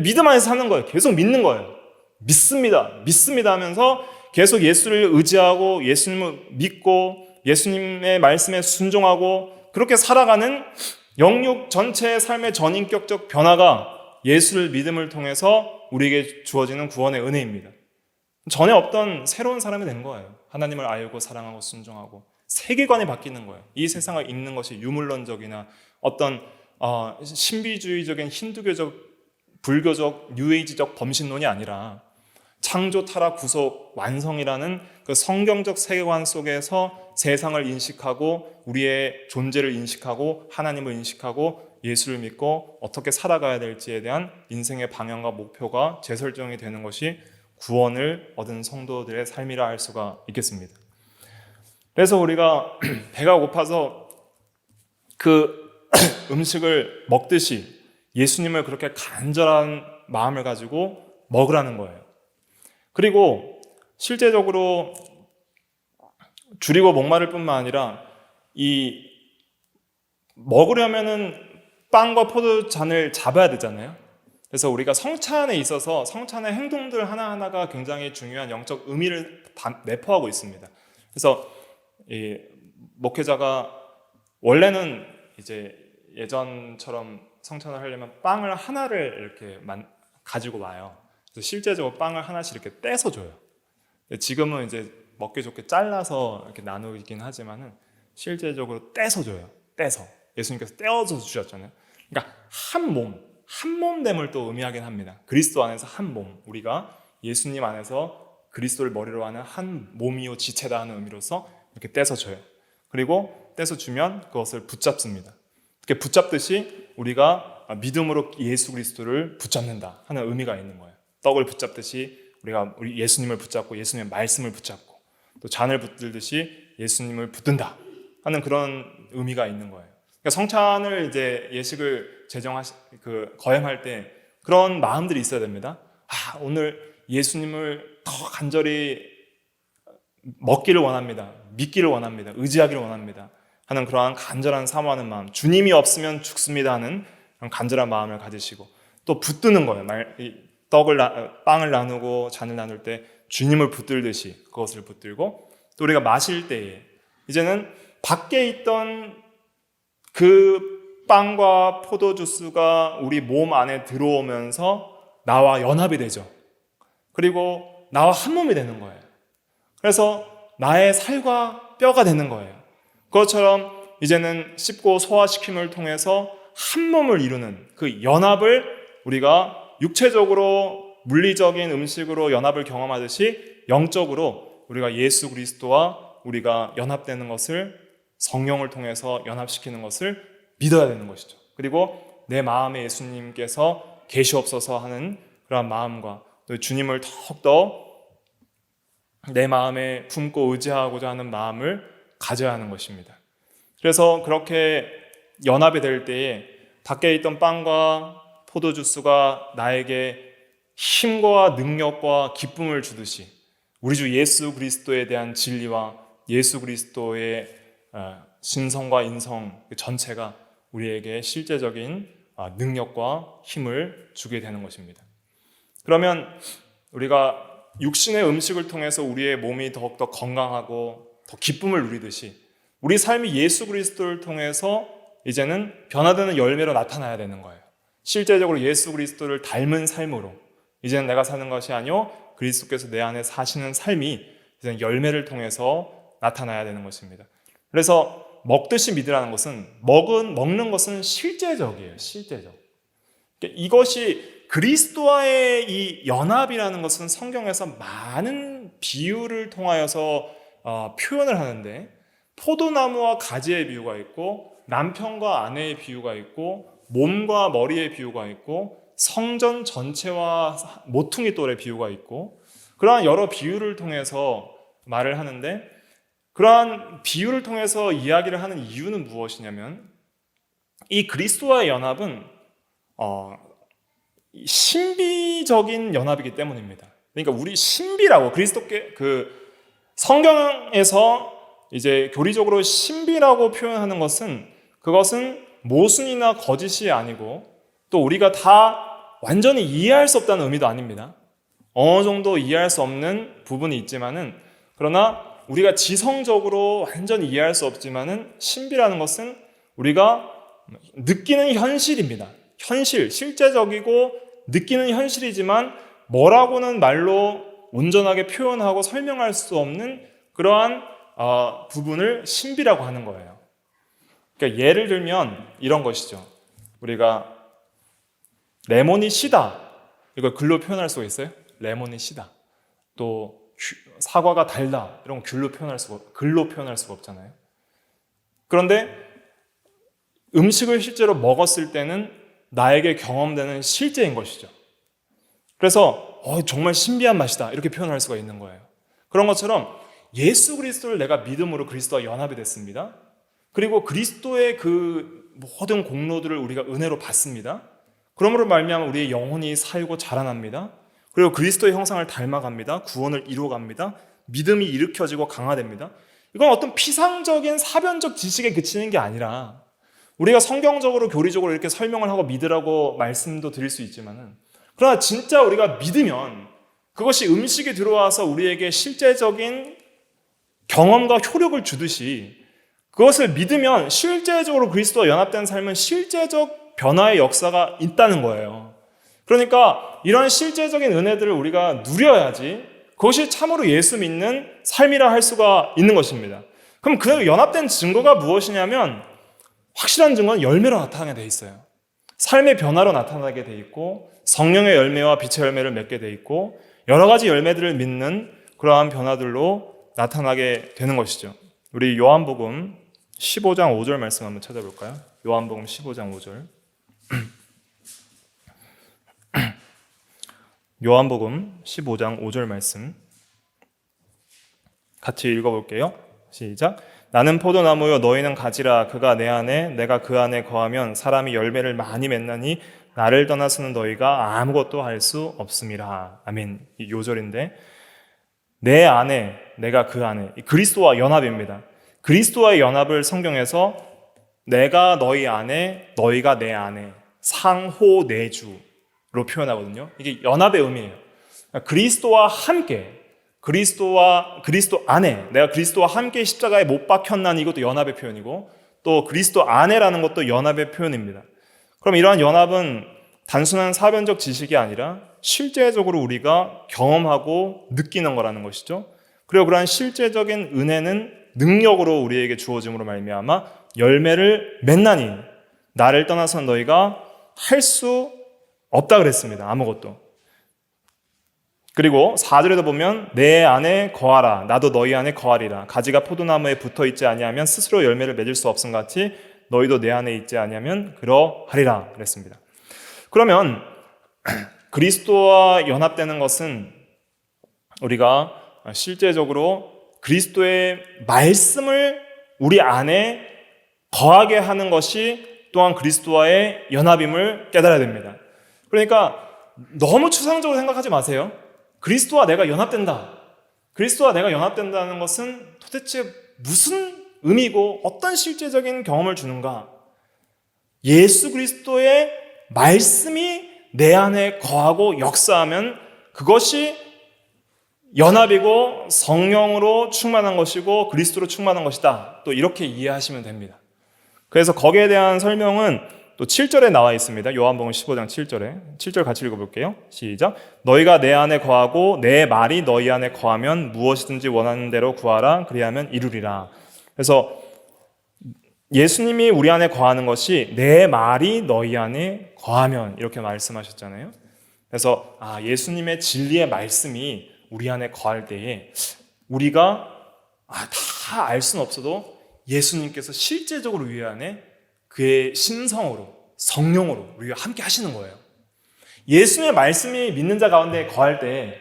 믿음 안에서 사는 거예요. 계속 믿는 거예요. 믿습니다 하면서 계속 예수를 의지하고 예수님을 믿고 예수님의 말씀에 순종하고 그렇게 살아가는 영육 전체의 삶의 전인격적 변화가 예수를 믿음을 통해서 우리에게 주어지는 구원의 은혜입니다. 전에 없던 새로운 사람이 된 거예요. 하나님을 알고 사랑하고 순종하고 세계관이 바뀌는 거예요. 이 세상을 읽는 것이 유물론적이나 어떤 신비주의적인 힌두교적, 불교적, 뉴에이지적 범신론이 아니라 창조, 타락, 구속, 완성이라는 그 성경적 세계관 속에서 세상을 인식하고 우리의 존재를 인식하고 하나님을 인식하고 예수를 믿고 어떻게 살아가야 될지에 대한 인생의 방향과 목표가 재설정이 되는 것이 구원을 얻은 성도들의 삶이라 할 수가 있겠습니다. 그래서 우리가 배가 고파서 그 음식을 먹듯이 예수님을 그렇게 간절한 마음을 가지고 먹으라는 거예요. 그리고 실제적으로 줄이고 목마를 뿐만 아니라 이 먹으려면은 빵과 포도잔을 잡아야 되잖아요. 그래서 우리가 성찬에 있어서 성찬의 행동들 하나하나가 굉장히 중요한 영적 의미를 내포하고 있습니다. 그래서 이 목회자가 원래는 이제 예전처럼 성찬을 하려면 빵을 하나를 이렇게 가지고 와요. 그래서 실제적으로 빵을 하나씩 이렇게 떼서 줘요. 지금은 이제 먹기 좋게 잘라서 이렇게 나누긴 하지만은 실제적으로 떼서 줘요. 떼서. 예수님께서 떼어서 주셨잖아요. 그러니까 한 몸됨을 또 의미하긴 합니다. 그리스도 안에서 한 몸. 우리가 예수님 안에서 그리스도를 머리로 하는 한 몸이요 지체다 하는 의미로서 이렇게 떼서 줘요. 그리고 떼서 주면 그것을 붙잡습니다. 이렇게 붙잡듯이 우리가 믿음으로 예수 그리스도를 붙잡는다 하는 의미가 있는 거예요. 떡을 붙잡듯이 우리가 우리 예수님을 붙잡고 예수님의 말씀을 붙잡고 또 잔을 붙들듯이 예수님을 붙든다 하는 그런 의미가 있는 거예요. 그러니까 성찬을 이제 예식을 거행할 때 그런 마음들이 있어야 됩니다. 오늘 예수님을 더 간절히 먹기를 원합니다. 믿기를 원합니다. 의지하기를 원합니다. 하는 그러한 간절한 사모하는 마음, 주님이 없으면 죽습니다 하는 그런 간절한 마음을 가지시고 또 붙드는 거예요. 빵을 나누고 잔을 나눌 때 주님을 붙들듯이 그것을 붙들고 또 우리가 마실 때에 이제는 밖에 있던 그 빵과 포도주스가 우리 몸 안에 들어오면서 나와 연합이 되죠. 그리고 나와 한 몸이 되는 거예요. 그래서 나의 살과 뼈가 되는 거예요. 그것처럼 이제는 씹고 소화시킴을 통해서 한 몸을 이루는 그 연합을 우리가 육체적으로 물리적인 음식으로 연합을 경험하듯이 영적으로 우리가 예수 그리스도와 우리가 연합되는 것을 성령을 통해서 연합시키는 것을 믿어야 되는 것이죠. 그리고 내 마음에 예수님께서 계시옵소서 하는 그런 마음과 또 주님을 더욱더 내 마음에 품고 의지하고자 하는 마음을 가져야 하는 것입니다. 그래서 그렇게 연합이 될 때에 밖에 있던 빵과 포도주스가 나에게 힘과 능력과 기쁨을 주듯이 우리 주 예수 그리스도에 대한 진리와 예수 그리스도의 신성과 인성 전체가 우리에게 실제적인 능력과 힘을 주게 되는 것입니다. 그러면 우리가 육신의 음식을 통해서 우리의 몸이 더욱더 건강하고 더 기쁨을 누리듯이 우리 삶이 예수 그리스도를 통해서 이제는 변화되는 열매로 나타나야 되는 거예요. 실제적으로 예수 그리스도를 닮은 삶으로 이제는 내가 사는 것이 아니요 그리스도께서 내 안에 사시는 삶이 이제는 열매를 통해서 나타나야 되는 것입니다. 그래서 먹듯이 믿으라는 것은 먹는 것은 실제적이에요. 실제적. 이것이 그리스도와의 이 연합이라는 것은 성경에서 많은 비유를 통하여서 표현을 하는데 포도나무와 가지의 비유가 있고 남편과 아내의 비유가 있고 몸과 머리의 비유가 있고 성전 전체와 모퉁이 돌의 비유가 있고 그러한 여러 비유를 통해서 말을 하는데 그러한 비유를 통해서 이야기를 하는 이유는 무엇이냐면 이 그리스도와의 연합은 신비적인 연합이기 때문입니다. 그러니까 우리 신비라고 그리스도께 성경에서 이제 교리적으로 신비라고 표현하는 것은 그것은 모순이나 거짓이 아니고 또 우리가 다 완전히 이해할 수 없다는 의미도 아닙니다. 어느 정도 이해할 수 없는 부분이 있지만은 그러나 우리가 지성적으로 완전히 이해할 수 없지만은 신비라는 것은 우리가 느끼는 현실입니다. 현실, 실제적이고 느끼는 현실이지만 뭐라고는 말로 온전하게 표현하고 설명할 수 없는 그러한 부분을 신비라고 하는 거예요. 그러니까 예를 들면 이런 것이죠. 우리가 레몬이 시다, 이걸 글로 표현할 수가 있어요? 레몬이 시다. 또 사과가 달다, 이런 거 글로 표현할 수가 없잖아요. 그런데 음식을 실제로 먹었을 때는 나에게 경험되는 실제인 것이죠. 그래서 정말 신비한 맛이다, 이렇게 표현할 수가 있는 거예요. 그런 것처럼 예수 그리스도를 내가 믿음으로 그리스도와 연합이 됐습니다. 그리고 그리스도의 그 모든 공로들을 우리가 은혜로 받습니다. 그러므로 말미암아 우리의 영혼이 살고 자라납니다. 그리고 그리스도의 형상을 닮아갑니다. 구원을 이루어갑니다. 믿음이 일으켜지고 강화됩니다. 이건 어떤 피상적인 사변적 지식에 그치는 게 아니라 우리가 성경적으로 교리적으로 이렇게 설명을 하고 믿으라고 말씀도 드릴 수 있지만은, 그러나 진짜 우리가 믿으면 그것이 음식이 들어와서 우리에게 실제적인 경험과 효력을 주듯이, 그것을 믿으면 실제적으로 그리스도와 연합된 삶은 실제적 변화의 역사가 있다는 거예요. 그러니까 이런 실제적인 은혜들을 우리가 누려야지 그것이 참으로 예수 믿는 삶이라 할 수가 있는 것입니다. 그럼 그 연합된 증거가 무엇이냐면, 확실한 증거는 열매로 나타나게 돼 있어요. 삶의 변화로 나타나게 돼 있고, 성령의 열매와 빛의 열매를 맺게 돼 있고, 여러 가지 열매들을 믿는 그러한 변화들로 나타나게 되는 것이죠. 우리 요한복음 15장 5절 말씀 한번 찾아볼까요? 요한복음 15장 5절. 요한복음 15장 5절 말씀 같이 읽어볼게요. 시작. 나는 포도나무요 너희는 가지라. 그가 내 안에 내가 그 안에 거하면 사람이 열매를 많이 맺나니 나를 떠나서는 너희가 아무것도 할 수 없음이라. 아멘. 이 요절인데, 내 안에 내가 그 안에, 그리스도와 연합입니다. 그리스도와의 연합을 성경에서 내가 너희 안에 너희가 내 안에 상호내주로 표현하거든요. 이게 연합의 의미예요. 그리스도와 함께, 그리스도 안에, 내가 그리스도와 함께 십자가에 못 박혔나니, 이것도 연합의 표현이고, 또 그리스도 안에라는 것도 연합의 표현입니다. 그럼 이러한 연합은 단순한 사변적 지식이 아니라 실제적으로 우리가 경험하고 느끼는 거라는 것이죠. 그리고 그러한 실제적인 은혜는 능력으로 우리에게 주어짐으로 말미암아 열매를 맺나니 나를 떠나서는 너희가 할 수 없다 그랬습니다. 아무것도. 그리고 4절에도 보면 내 안에 거하라. 나도 너희 안에 거하리라. 가지가 포도나무에 붙어 있지 아니하면 스스로 열매를 맺을 수 없음 같이 너희도 내 안에 있지 아니하면 그러하리라 그랬습니다. 그러면 그리스도와 연합되는 것은 우리가 실제적으로 그리스도의 말씀을 우리 안에 거하게 하는 것이 또한 그리스도와의 연합임을 깨달아야 됩니다. 그러니까 너무 추상적으로 생각하지 마세요. 그리스도와 내가 연합된다. 그리스도와 내가 연합된다는 것은 도대체 무슨 의미고 어떤 실제적인 경험을 주는가? 예수 그리스도의 말씀이 내 안에 거하고 역사하면 그것이 연합이고 성령으로 충만한 것이고 그리스도로 충만한 것이다. 또 이렇게 이해하시면 됩니다. 그래서 거기에 대한 설명은 또 7절에 나와 있습니다. 요한복음 15장 7절에. 7절 같이 읽어볼게요. 시작. 너희가 내 안에 거하고 내 말이 너희 안에 거하면 무엇이든지 원하는 대로 구하라. 그리하면 이루리라. 그래서 예수님이 우리 안에 거하는 것이 내 말이 너희 안에 거하면, 이렇게 말씀하셨잖아요. 그래서 예수님의 진리의 말씀이 우리 안에 거할 때에 우리가 다 알 수는 없어도 예수님께서 실제적으로 우리 안에 그의 신성으로, 성령으로 우리가 함께 하시는 거예요. 예수님의 말씀이 믿는 자 가운데 거할 때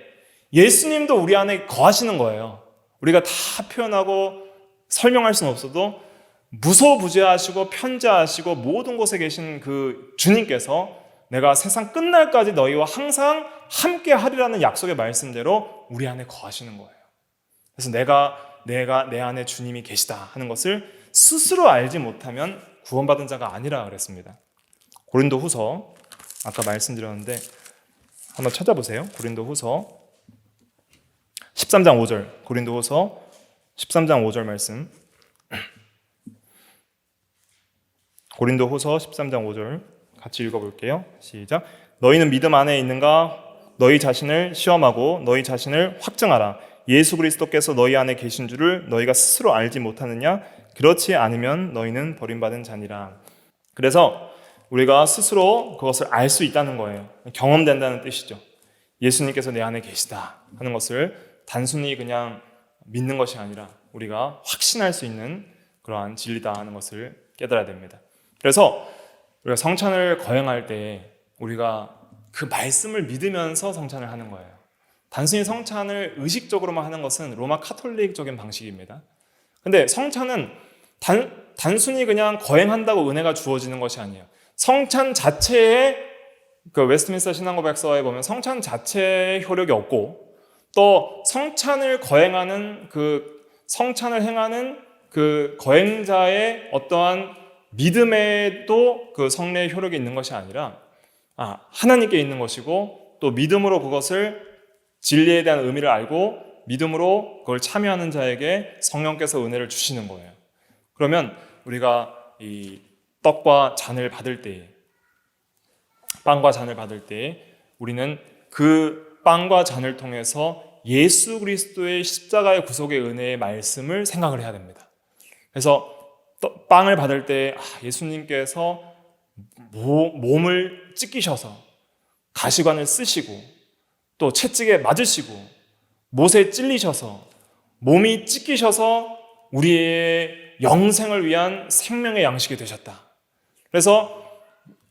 예수님도 우리 안에 거하시는 거예요. 우리가 다 표현하고 설명할 수는 없어도 무소부재하시고 편재하시고 모든 곳에 계신 그 주님께서 내가 세상 끝날까지 너희와 항상 함께 하리라는 약속의 말씀대로 우리 안에 거하시는 거예요. 그래서 내가 내 안에 주님이 계시다 하는 것을 스스로 알지 못하면 구원받은 자가 아니라 그랬습니다. 고린도후서, 아까 말씀드렸는데 한번 찾아보세요. 고린도후서 13장 5절, 고린도후서 13장 5절 말씀. 고린도후서 13장 5절 같이 읽어볼게요. 시작. 너희는 믿음 안에 있는가? 너희 자신을 시험하고 너희 자신을 확증하라. 예수 그리스도께서 너희 안에 계신 줄을 너희가 스스로 알지 못하느냐? 그렇지 않으면 너희는 버림받은 자니라. 그래서 우리가 스스로 그것을 알 수 있다는 거예요. 경험된다는 뜻이죠. 예수님께서 내 안에 계시다 하는 것을 단순히 그냥 믿는 것이 아니라 우리가 확신할 수 있는 그러한 진리다 하는 것을 깨달아야 됩니다. 그래서 우리가 성찬을 거행할 때 우리가 그 말씀을 믿으면서 성찬을 하는 거예요. 단순히 성찬을 의식적으로만 하는 것은 로마 카톨릭적인 방식입니다. 근데 성찬은 단순히 그냥 거행한다고 은혜가 주어지는 것이 아니에요. 성찬 자체에 그 웨스트민스터 신앙고백서에 보면 성찬 자체의 효력이 없고 또 성찬을 거행하는 성찬을 행하는 그 거행자의 어떠한 믿음에도 그 성례의 효력이 있는 것이 아니라 하나님께 있는 것이고 또 믿음으로 그것을 진리에 대한 의미를 알고 믿음으로 그걸 참여하는 자에게 성령께서 은혜를 주시는 거예요. 그러면 우리가 이 떡과 잔을 받을 때, 빵과 잔을 받을 때 우리는 그 빵과 잔을 통해서 예수 그리스도의 십자가의 구속의 은혜의 말씀을 생각을 해야 됩니다. 그래서 빵을 받을 때 예수님께서 몸을 찢기셔서 가시관을 쓰시고 또 채찍에 맞으시고 못에 찔리셔서 몸이 찢기셔서 우리의 영생을 위한 생명의 양식이 되셨다. 그래서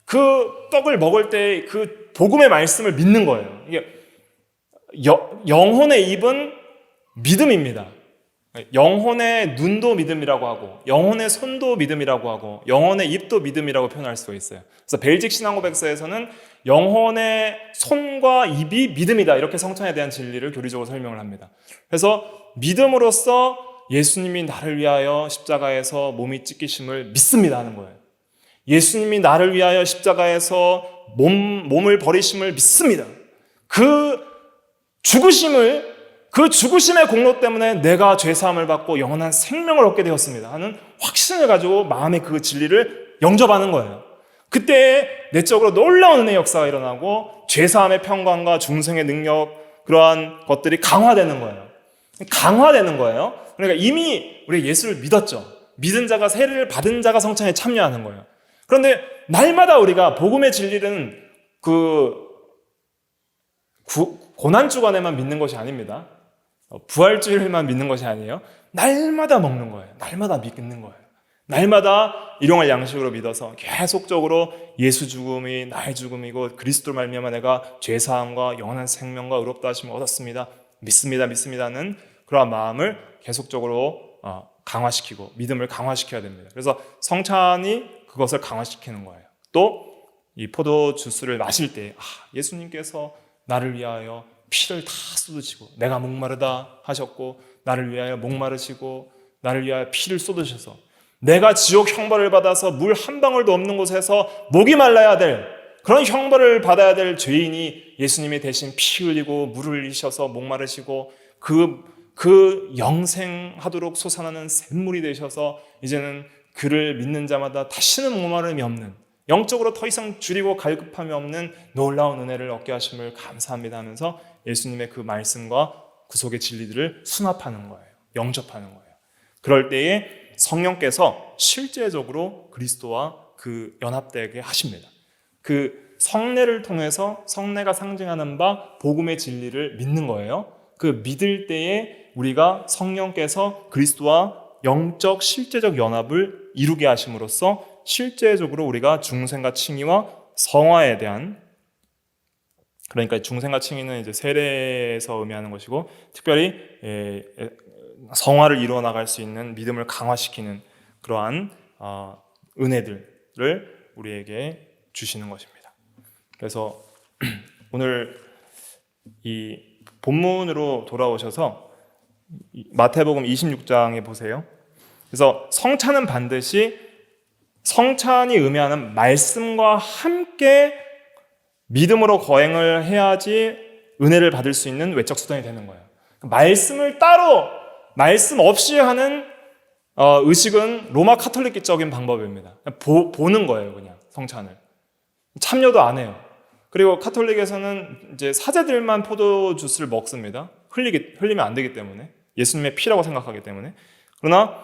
그 떡을 먹을 때 그 복음의 말씀을 믿는 거예요. 이게 영혼의 입은 믿음입니다. 영혼의 눈도 믿음이라고 하고 영혼의 손도 믿음이라고 하고 영혼의 입도 믿음이라고 표현할 수가 있어요. 그래서 벨직 신앙고백서에서는 영혼의 손과 입이 믿음이다 이렇게 성찬에 대한 진리를 교리적으로 설명을 합니다. 그래서 믿음으로써 예수님이 나를 위하여 십자가에서 몸이 찢기심을 믿습니다 하는 거예요. 예수님이 나를 위하여 십자가에서 몸을 버리심을 믿습니다. 그 죽으심의 공로 때문에 내가 죄사함을 받고 영원한 생명을 얻게 되었습니다 하는 확신을 가지고 마음의 그 진리를 영접하는 거예요. 그때 내적으로 놀라운 은혜의 역사가 일어나고 죄사함의 평강과 중생의 능력 그러한 것들이 강화되는 거예요. 그러니까 이미 우리 예수를 믿었죠. 믿은 자가 세례를 받은 자가 성찬에 참여하는 거예요. 그런데 날마다 우리가 복음의 진리는 고난주간에만 믿는 것이 아닙니다. 부활주일만 믿는 것이 아니에요. 날마다 먹는 거예요. 날마다 믿는 거예요. 날마다 일용할 양식으로 믿어서 계속적으로 예수 죽음이 나의 죽음이고 그리스도로 말미암아 내가 죄사함과 영원한 생명과 의롭다 하심을 얻었습니다. 믿습니다는 그러한 마음을 계속적으로 강화시키고 믿음을 강화시켜야 됩니다. 그래서 성찬이 그것을 강화시키는 거예요. 또 이 포도 주스를 마실 때 예수님께서 나를 위하여 피를 다 쏟으시고 내가 목마르다 하셨고 나를 위하여 목마르시고 나를 위하여 피를 쏟으셔서 내가 지옥 형벌을 받아서 물 한 방울도 없는 곳에서 목이 말라야 될 그런 형벌을 받아야 될 죄인이 예수님이 대신 피 흘리고 물을 흘리셔서 목마르시고 그 영생하도록 솟아나는 샘물이 되셔서 이제는 그를 믿는 자마다 다시는 목마름이 없는 영적으로 더 이상 줄이고 갈급함이 없는 놀라운 은혜를 얻게 하심을 감사합니다 하면서 예수님의 그 말씀과 구속의 진리들을 수납하는 거예요. 영접하는 거예요. 그럴 때에 성령께서 실제적으로 그리스도와 그 연합되게 하십니다. 그 성례를 통해서 성례가 상징하는 바 복음의 진리를 믿는 거예요. 그 믿을 때에 우리가 성령께서 그리스도와 영적 실제적 연합을 이루게 하심으로써 실제적으로 우리가 중생과 칭의와 성화에 대한 그러니까 중생과 칭의는 이제 세례에서 의미하는 것이고 특별히 성화를 이루어 나갈 수 있는 믿음을 강화시키는 그러한 은혜들을 우리에게 주시는 것입니다. 그래서 오늘 이 본문으로 돌아오셔서 마태복음 26장에 보세요. 그래서 성찬은 반드시 성찬이 의미하는 말씀과 함께 믿음으로 거행을 해야지 은혜를 받을 수 있는 외적 수단이 되는 거예요. 말씀을 따로 말씀 없이 하는 의식은 로마 카톨릭적인 방법입니다. 보는 거예요, 그냥 성찬을. 참여도 안 해요. 그리고 카톨릭에서는 이제 사제들만 포도주스를 먹습니다. 흘리면 안 되기 때문에, 예수님의 피라고 생각하기 때문에. 그러나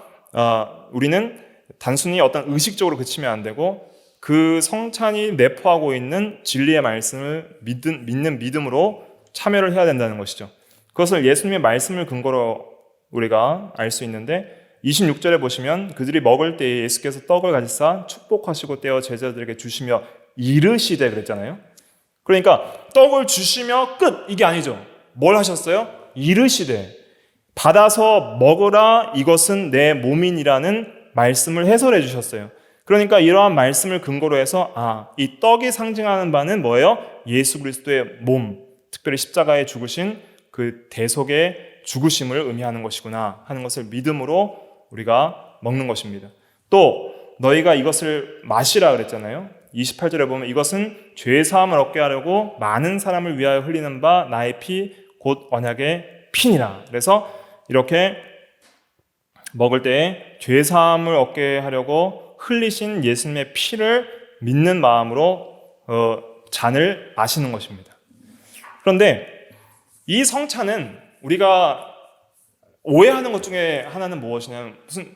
우리는 단순히 어떤 의식적으로 그치면 안 되고 그 성찬이 내포하고 있는 진리의 말씀을 믿는 믿음으로 참여를 해야 된다는 것이죠. 그것을 예수님의 말씀을 근거로 우리가 알 수 있는데 26절에 보시면 그들이 먹을 때에 예수께서 떡을 가지사 축복하시고 떼어 제자들에게 주시며 이르시되 그랬잖아요. 그러니까 떡을 주시며 끝, 이게 아니죠. 뭘 하셨어요? 이르시되, 받아서 먹으라, 이것은 내 몸이니라는 말씀을 해설해 주셨어요. 그러니까 이러한 말씀을 근거로 해서 이 떡이 상징하는 바는 뭐예요? 예수 그리스도의 몸, 특별히 십자가에 죽으신 그 대속의 죽으심을 의미하는 것이구나 하는 것을 믿음으로 우리가 먹는 것입니다. 또 너희가 이것을 마시라 그랬잖아요. 28절에 보면 이것은 죄 사함을 얻게 하려고 많은 사람을 위하여 흘리는 바 나의 피 곧 언약의 피니라. 그래서 이렇게 먹을 때에 죄 사함을 얻게 하려고 흘리신 예수님의 피를 믿는 마음으로 잔을 마시는 것입니다. 그런데 이 성찬은 우리가 오해하는 것 중에 하나는 무엇이냐면 무슨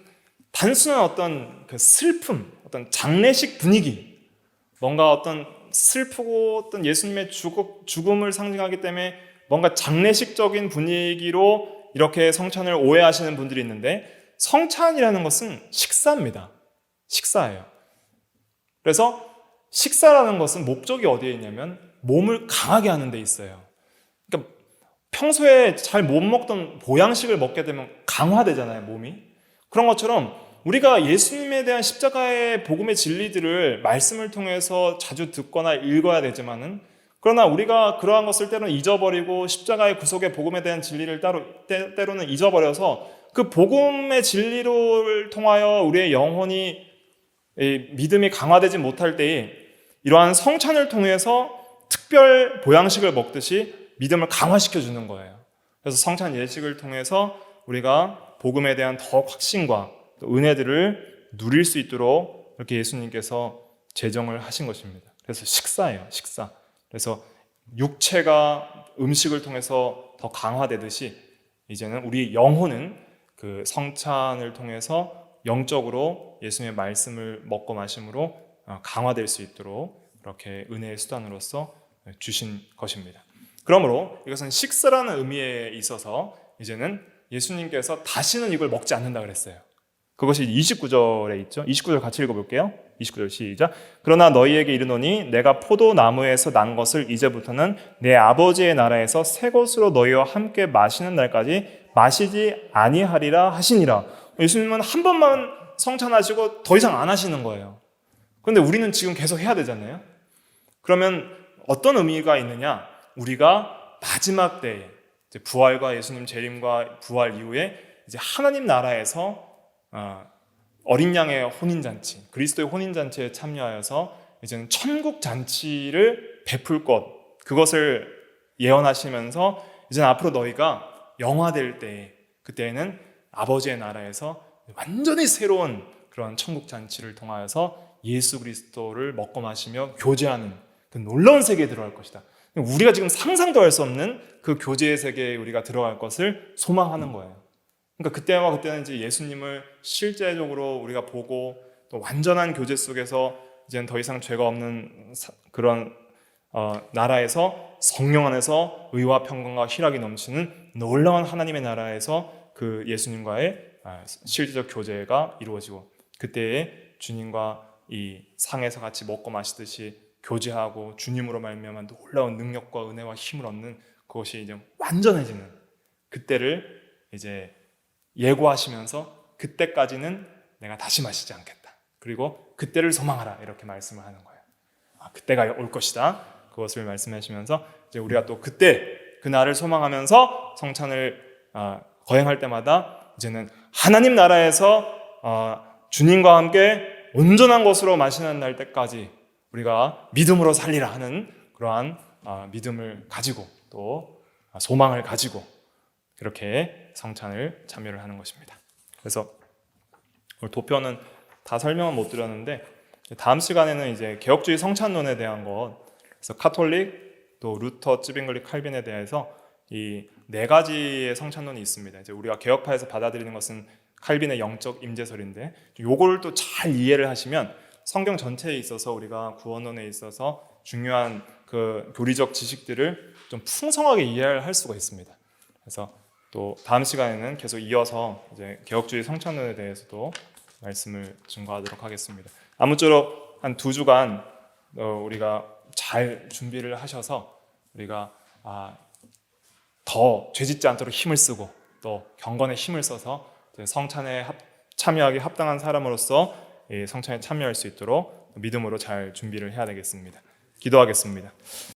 단순한 어떤 그 슬픔, 어떤 장례식 분위기, 뭔가 어떤 슬프고 어떤 예수님의 죽음을 상징하기 때문에 뭔가 장례식적인 분위기로 이렇게 성찬을 오해하시는 분들이 있는데 성찬이라는 것은 식사입니다. 식사예요. 그래서 식사라는 것은 목적이 어디에 있냐면 몸을 강하게 하는 데 있어요. 그러니까 평소에 잘 못 먹던 보양식을 먹게 되면 강화되잖아요, 몸이. 그런 것처럼 우리가 예수님에 대한 십자가의 복음의 진리들을 말씀을 통해서 자주 듣거나 읽어야 되지만은, 그러나 우리가 그러한 것을 때로는 잊어버리고 십자가의 구속의 복음에 대한 진리를 때로는 잊어버려서 그 복음의 진리를 통하여 우리의 영혼이 믿음이 강화되지 못할 때에 이러한 성찬을 통해서 특별 보양식을 먹듯이 믿음을 강화시켜 주는 거예요. 그래서 성찬 예식을 통해서 우리가 복음에 대한 더 확신과 또 은혜들을 누릴 수 있도록 이렇게 예수님께서 제정을 하신 것입니다. 그래서 식사예요, 식사. 그래서 육체가 음식을 통해서 더 강화되듯이 이제는 우리 영혼은 그 성찬을 통해서 영적으로 예수님의 말씀을 먹고 마심으로 강화될 수 있도록 그렇게 은혜의 수단으로서 주신 것입니다. 그러므로 이것은 식사라는 의미에 있어서 이제는 예수님께서 다시는 이걸 먹지 않는다 그랬어요. 그것이 29절에 있죠. 29절 같이 읽어볼게요. 29절 시작. 그러나 너희에게 이르노니 내가 포도나무에서 난 것을 이제부터는 내 아버지의 나라에서 새 것으로 너희와 함께 마시는 날까지 마시지 아니하리라 하시니라. 예수님은 한 번만 성찬하시고 더 이상 안 하시는 거예요. 그런데 우리는 지금 계속 해야 되잖아요. 그러면 어떤 의미가 있느냐? 우리가 마지막 때에 부활과 예수님 재림과 부활 이후에 이제 하나님 나라에서 어린 양의 혼인잔치, 그리스도의 혼인잔치에 참여하여서 이제는 천국 잔치를 베풀 것, 그것을 예언하시면서 이제는 앞으로 너희가 영화될 때, 그때에는 아버지의 나라에서 완전히 새로운 그런 천국 잔치를 통하여서 예수 그리스도를 먹고 마시며 교제하는 그 놀라운 세계에 들어갈 것이다. 우리가 지금 상상도 할 수 없는 그 교제의 세계에 우리가 들어갈 것을 소망하는 거예요. 그러니까 그때와 그때는 이제 예수님을 실제적으로 우리가 보고 또 완전한 교제 속에서 이제는 더 이상 죄가 없는 그런 나라에서 성령 안에서 의와 평강과 희락이 넘치는 놀라운 하나님의 나라에서 그 예수님과의 실제적 교제가 이루어지고 그때에 주님과 이 상에서 같이 먹고 마시듯이 교제하고 주님으로 말미암아 놀라운 능력과 은혜와 힘을 얻는 그것이 이제 완전해지는 그때를 이제 예고하시면서 그때까지는 내가 다시 마시지 않겠다. 그리고 그때를 소망하라 이렇게 말씀을 하는 거예요. 그때가 올 것이다. 그것을 말씀하시면서 이제 우리가 또 그때 그 날을 소망하면서 성찬을 거행할 때마다 이제는 하나님 나라에서 주님과 함께 온전한 것으로 마시는 날 때까지 우리가 믿음으로 살리라 하는 그러한 믿음을 가지고 또 소망을 가지고 그렇게 성찬을 참여를 하는 것입니다. 그래서 오늘 도표는 다 설명은 못 드렸는데 다음 시간에는 이제 개혁주의 성찬론에 대한 것, 그래서 카톨릭, 또 루터, 쯔빙글리, 칼빈에 대해서 이 네 가지의 성찬론이 있습니다. 이제 우리가 개혁파에서 받아들이는 것은 칼빈의 영적 임재설인데, 요걸 또 잘 이해를 하시면 성경 전체에 있어서 우리가 구원론에 있어서 중요한 그 교리적 지식들을 좀 풍성하게 이해를 할 수가 있습니다. 그래서 또 다음 시간에는 계속 이어서 이제 개혁주의 성찬론에 대해서도 말씀을 증거하도록 하겠습니다. 아무쪼록 한 2주간 우리가 잘 준비를 하셔서 우리가 더 죄짓지 않도록 힘을 쓰고 또 경건에 힘을 써서 성찬에 참여하기 합당한 사람으로서 성찬에 참여할 수 있도록 믿음으로 잘 준비를 해야 되겠습니다. 기도하겠습니다.